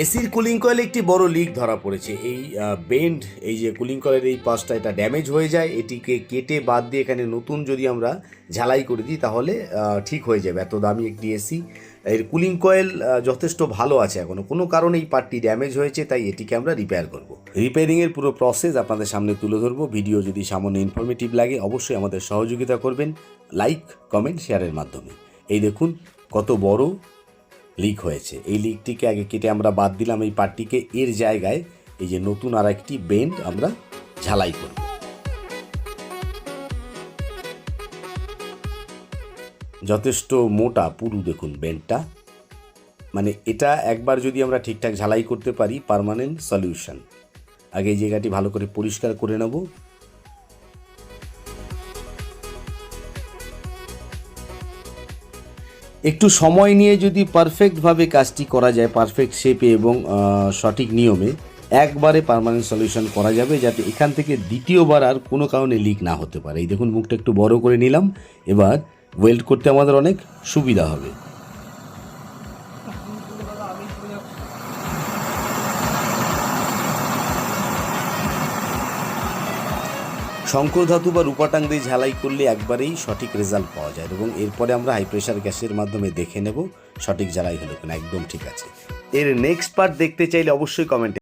এসির কুলিং কয়েলে একটি বড় লিক ধরা পড়েছে। এই বেন্ড, এই যে কুলিং কয়েলের এই পাশটা, এটা ড্যামেজ হয়ে যায়। এটিকে কেটে বাদ দিয়ে এখানে নতুন যদি আমরা ঝালাই করে দিই তাহলে ঠিক হয়ে যাবে। এত দামি একটি এসি, এর কুলিং কয়েল যথেষ্ট ভালো আছে, এখনও কোনো কারণে এই পার্টটি ড্যামেজ হয়েছে, তাই এটিকে আমরা রিপেয়ার করব। রিপেয়ারিংয়ের পুরো প্রসেস আপনাদের সামনে তুলে ধরবো। ভিডিও যদি সামান্য ইনফরমেটিভ লাগে অবশ্যই আমাদের সহযোগিতা করবেন লাইক, কমেন্ট, শেয়ারের মাধ্যমে। এই দেখুন কত বড় লিক হয়েছে। এই লিকটিকে আগে কেটে আমরা বাদ দিলাম এই পার্টটিকে। এর জায়গায় এই যে নতুন আর একটি বেন্ড আমরা ঝালাই করব। যথেষ্ট মোটা পুরু, দেখুন বেন্ডটা, মানে এটা একবার যদি আমরা ঠিকঠাক ঝালাই করতে পারি পার্মানেন্ট সলিউশন। আগে এই জায়গাটি ভালো করে পরিষ্কার করে নেব। একটু সময় নিয়ে যদি পারফেক্টভাবে কাজটি করা যায়, পারফেক্ট শেপে এবং সঠিক নিয়মে, একবারে পার্মানেন্ট সলিউশন করা যাবে, যাতে এখান থেকে দ্বিতীয়বার আর কোনো কারণে লিক না হতে পারে। এই দেখুন মুখটা একটু বড় করে নিলাম। এবার ওয়েল্ড করতে আমাদের অনেক সুবিধা হবে। শঙ্কর ধাতু বা রূপাটাং দিয়ে ঝালাই করলে একবারেই সঠিক রেজাল্ট পাওয়া যায়, এবং এরপরে আমরা হাই প্রেশার গ্যাসের মাধ্যমে দেখে নেব সঠিক ঝালাই হলো কিনা। একদম ঠিক আছে। এর নেক্সট পার্ট দেখতে চাইলে অবশ্যই কমেন্টে